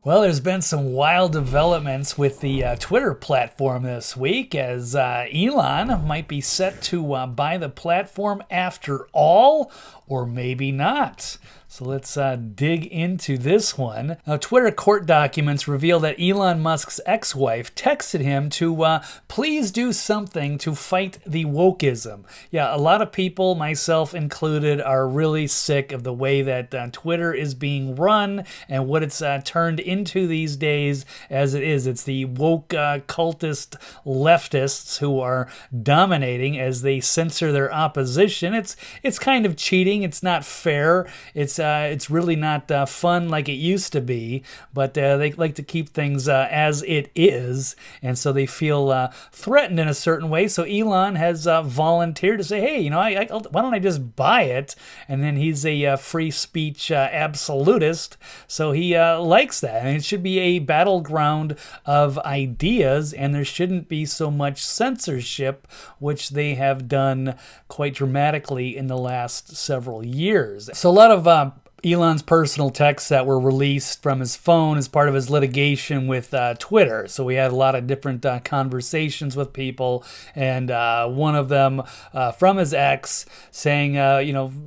Well, there's been some wild developments with the Twitter platform this week, as Elon might be set to buy the platform after all, or maybe not. So let's dig into this one. Now, Twitter court documents reveal that Elon Musk's ex-wife texted him to please do something to fight the wokeism. Yeah, a lot of people, myself included, are really sick of the way that Twitter is being run and what it's turned into these days as it is. It's the woke cultist leftists who are dominating as they censor their opposition. It's kind of cheating. It's not fair. It's really not fun like it used to be, but they like to keep things as it is, and so they feel threatened in a certain way. So Elon has volunteered to say, hey, why don't I just buy it? And then he's a free speech absolutist, so he likes that. And it should be a battleground of ideas, and there shouldn't be so much censorship, which they have done quite dramatically in the last several years. So a lot of Elon's personal texts that were released from his phone as part of his litigation with Twitter. So we had a lot of different conversations with people, and one of them from his ex saying,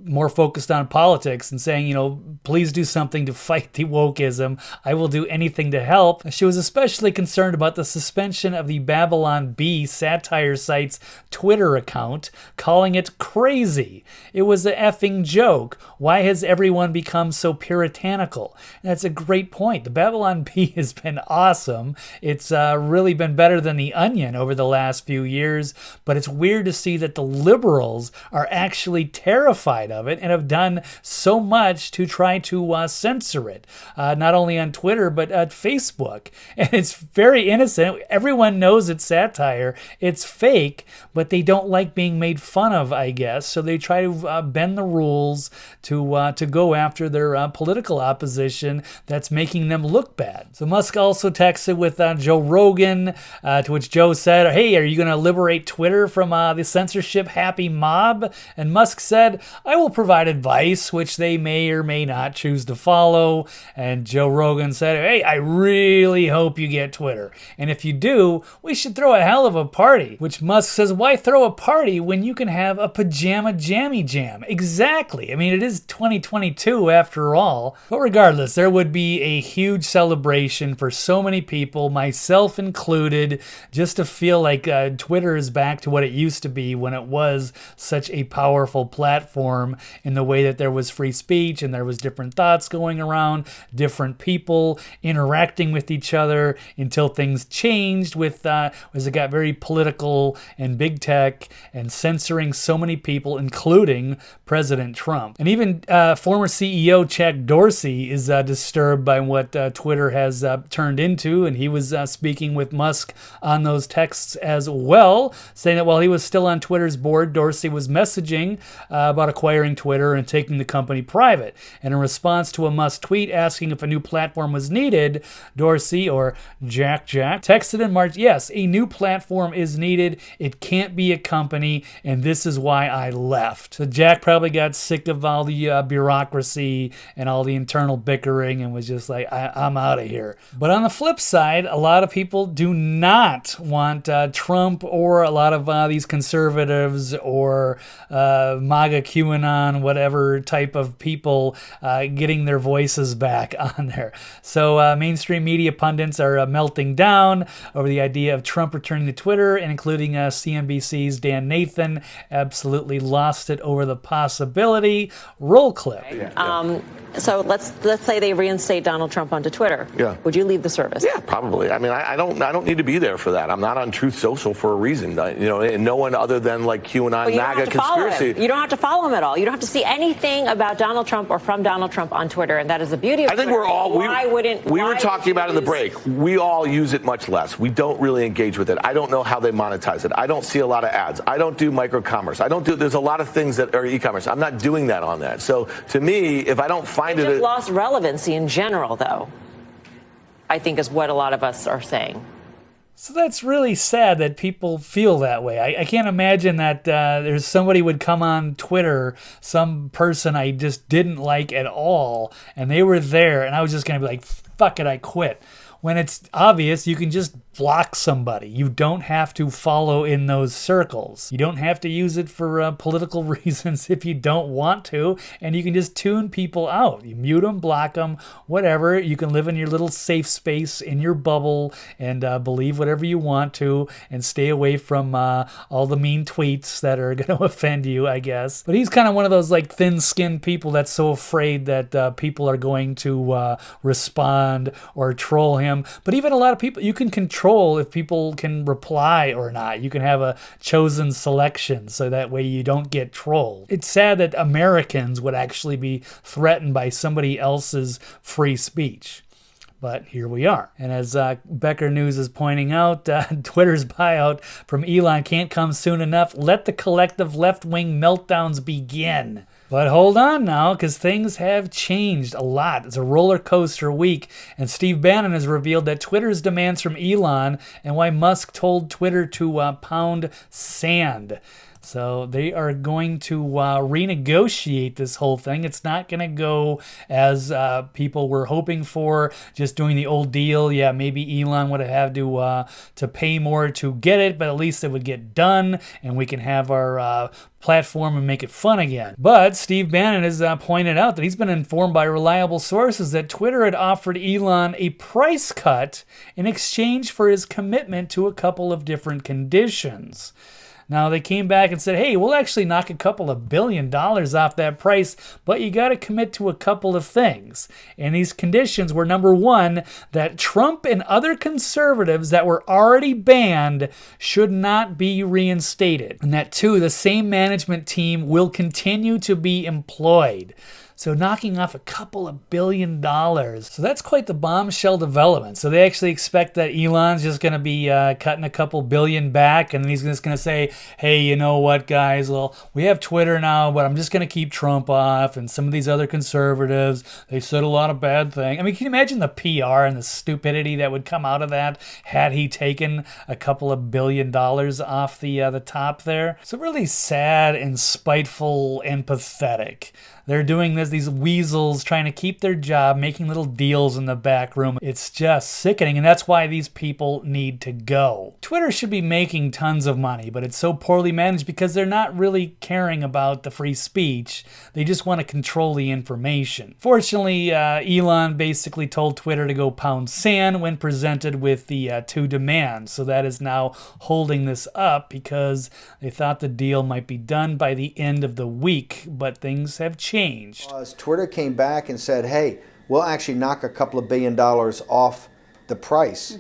more focused on politics and saying, please do something to fight the wokeism. I will do anything to help. She was especially concerned about the suspension of the Babylon Bee satire site's Twitter account, calling it crazy. It was an effing joke. Why has everyone become so puritanical? And that's a great point. The Babylon Bee has been awesome. It's really been better than The Onion over the last few years, but it's weird to see that the liberals are actually terrified of it and have done so much to try to censor it, not only on Twitter, but at Facebook. And it's very innocent. Everyone knows it's satire. It's fake, but they don't like being made fun of, I guess. So they try to bend the rules to go after their political opposition that's making them look bad. So Musk also texted with Joe Rogan, to which Joe said, hey, are you going to liberate Twitter from the censorship happy mob? And Musk said, I will provide advice, which they may or may not choose to follow. And Joe Rogan said, hey, I really hope you get Twitter. And if you do, we should throw a hell of a party. Which Musk says, why throw a party when you can have a pajama jammy jam? Exactly. I mean, it is 2022 after all. But regardless, there would be a huge celebration for so many people, myself included, just to feel like Twitter is back to what it used to be when it was such a powerful platform in the way that there was free speech and there was different thoughts going around, different people interacting with each other until things changed with as it got very political and big tech and censoring so many people, including President Trump. And even former CEO Jack Dorsey is disturbed by what Twitter has turned into, and he was speaking with Musk on those texts as well, saying that while he was still on Twitter's board, Dorsey was messaging about acquiring Twitter and taking the company private. And in response to a Musk tweet asking if a new platform was needed, Dorsey, or Jack, texted in March, yes, a new platform is needed. It can't be a company, and this is why I left. So Jack probably got sick of all the bureaucracy and all the internal bickering and was just like, I'm out of here. But on the flip side, a lot of people do not want Trump or a lot of these conservatives or MAGA QAnon, whatever type of people getting their voices back on there. So mainstream media pundits are melting down over the idea of Trump returning to Twitter, and including CNBC's Dan Nathan absolutely lost it over the possibility. Roll clip. So let's say they reinstate Donald Trump onto Twitter. Yeah. Would you leave the service? Yeah, probably. I mean, I don't need to be there for that. I'm not on Truth Social for a reason. And no one other than like QAnon, MAGA conspiracy. You don't have to follow him at all. You don't have to see anything about Donald Trump or from Donald Trump on Twitter, and that is the beauty of I think Twitter. we're all. We were talking about in the break. We all use it much less. We don't really engage with it. I don't know how they monetize it. I don't see a lot of ads. I don't do micro commerce. There's a lot of things that are e-commerce. I'm not doing that on that. So to me, if I don't find it, just lost relevancy in general, though, I think is what a lot of us are saying. So that's really sad that people feel that way. I can't imagine that there's somebody would come on Twitter, some person I just didn't like at all, and they were there, and I was just going to be like, fuck it, I quit. When it's obvious, you can just block somebody. You don't have to follow in those circles. You don't have to use it for political reasons if you don't want to, and you can just tune people out. You mute them, block them, whatever. You can live in your little safe space in your bubble and believe whatever you want to and stay away from all the mean tweets that are going to offend you, I guess. But he's kind of one of those like thin-skinned people that's so afraid that people are going to respond or troll him. But even a lot of people, you can control if people can reply or not. You can have a chosen selection so that way you don't get trolled. It's sad that Americans would actually be threatened by somebody else's free speech. But here we are. And as Becker News is pointing out, Twitter's buyout from Elon can't come soon enough. Let the collective left-wing meltdowns begin. But hold on now, because things have changed a lot. It's a roller coaster week, and Steve Bannon has revealed that Twitter's demands from Elon and why Musk told Twitter to pound sand. So they are going to renegotiate this whole thing. It's not going to go as people were hoping for, just doing the old deal. Yeah, maybe Elon would have to pay more to get it, but at least it would get done, and we can have our platform and make it fun again. But Steve Bannon has pointed out that he's been informed by reliable sources that Twitter had offered Elon a price cut in exchange for his commitment to a couple of different conditions. Now, they came back and said, hey, we'll actually knock a couple of $1 billion off that price, but you got to commit to a couple of things. And these conditions were, number one, that Trump and other conservatives that were already banned should not be reinstated. And that, two, the same management team will continue to be employed. So knocking off a couple of $1 billion. So that's quite the bombshell development. So they actually expect that Elon's just going to be cutting a couple billion back, and he's just going to say, hey, you know what, guys? Well, we have Twitter now, but I'm just going to keep Trump off, and some of these other conservatives, they said a lot of bad things. I mean, can you imagine the PR and the stupidity that would come out of that had he taken a couple of $1 billion off the top there? So really sad and spiteful and pathetic. They're doing this, these weasels trying to keep their job, making little deals in the back room. It's just sickening, and that's why these people need to go. Twitter should be making tons of money, but it's so poorly managed because they're not really caring about the free speech. They just want to control the information. Fortunately, Elon basically told Twitter to go pound sand when presented with the two demands. So that is now holding this up because they thought the deal might be done by the end of the week, but things have changed. Twitter came back and said, hey, we'll actually knock a couple of $1 billion off the price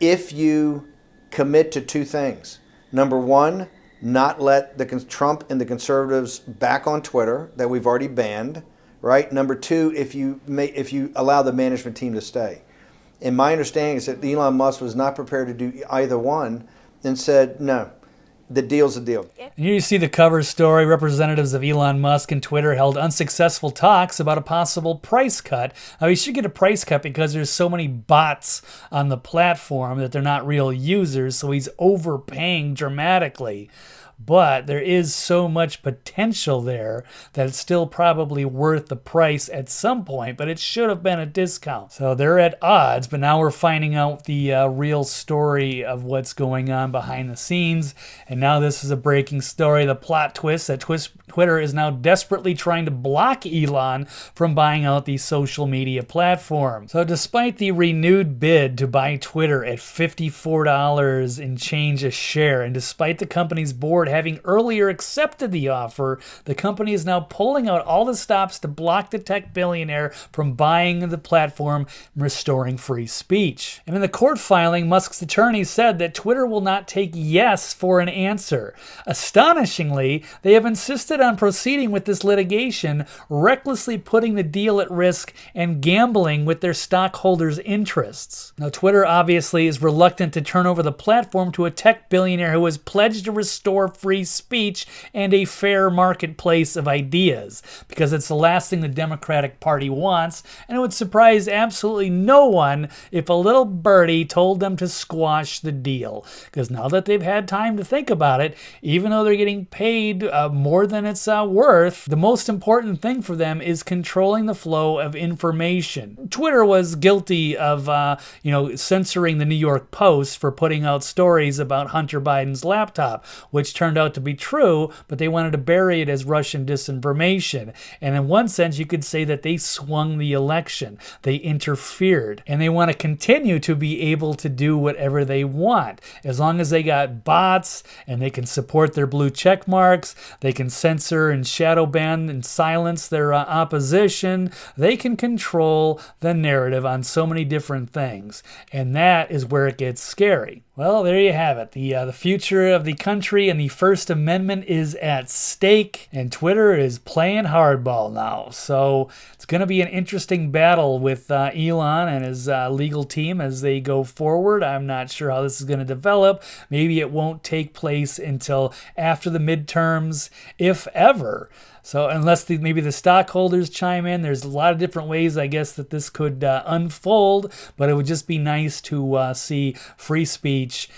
if you commit to two things. Number one, not let Trump and the conservatives back on Twitter that we've already banned, right? Number two, if you allow the management team to stay. And my understanding is that Elon Musk was not prepared to do either one and said, no. The deal's a deal. And here you see the cover story. Representatives of Elon Musk and Twitter held unsuccessful talks about a possible price cut. Now, he should get a price cut because there's so many bots on the platform that they're not real users, so he's overpaying dramatically. But there is so much potential there that it's still probably worth the price at some point, but it should have been a discount. So they're at odds, but now we're finding out the real story of what's going on behind the scenes. And now this is a breaking story, the plot twist that Twitter is now desperately trying to block Elon from buying out the social media platform. So despite the renewed bid to buy Twitter at $54 and change a share, and despite the company's board having earlier accepted the offer, the company is now pulling out all the stops to block the tech billionaire from buying the platform and restoring free speech. And in the court filing, Musk's attorney said that Twitter will not take yes for an answer. Astonishingly, they have insisted on proceeding with this litigation, recklessly putting the deal at risk and gambling with their stockholders' interests. Now, Twitter obviously is reluctant to turn over the platform to a tech billionaire who has pledged to restore free speech and a fair marketplace of ideas, because it's the last thing the Democratic Party wants, and it would surprise absolutely no one if a little birdie told them to squash the deal. Because now that they've had time to think about it, even though they're getting paid more than it's worth, the most important thing for them is controlling the flow of information. Twitter was guilty of, censoring the New York Post for putting out stories about Hunter Biden's laptop, which turned out to be true, but they wanted to bury it as Russian disinformation. And in one sense, you could say that they swung the election. They interfered. And they want to continue to be able to do whatever they want. As long as they got bots and they can support their blue check marks, they can censor and shadow ban and silence their opposition, they can control the narrative on so many different things. And that is where it gets scary. Well, there you have it. The future of the country and the First Amendment is at stake, and Twitter is playing hardball now. So it's going to be an interesting battle with Elon and his legal team as they go forward. I'm not sure how this is going to develop. Maybe it won't take place until after the midterms, if ever. So unless maybe the stockholders chime in, there's a lot of different ways, I guess, that this could unfold. But it would just be nice to see free speech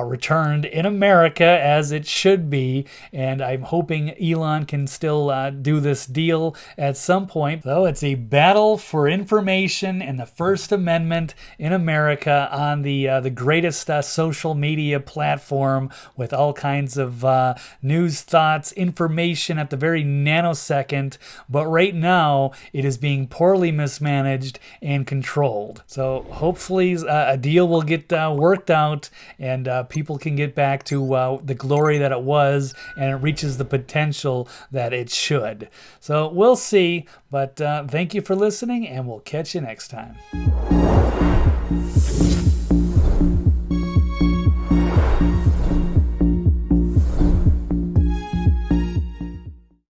returned in America as it should be. And I'm hoping Elon can still do this deal at some point. So it's a battle for information and the First Amendment in America on the greatest social media platform, with all kinds of news, thoughts, information at the very nanosecond. But right now, it is being poorly mismanaged and controlled. So hopefully a deal will get worked out, and people can get back to the glory that it was, and it reaches the potential that it should. So we'll see, but thank you for listening, and we'll catch you next time.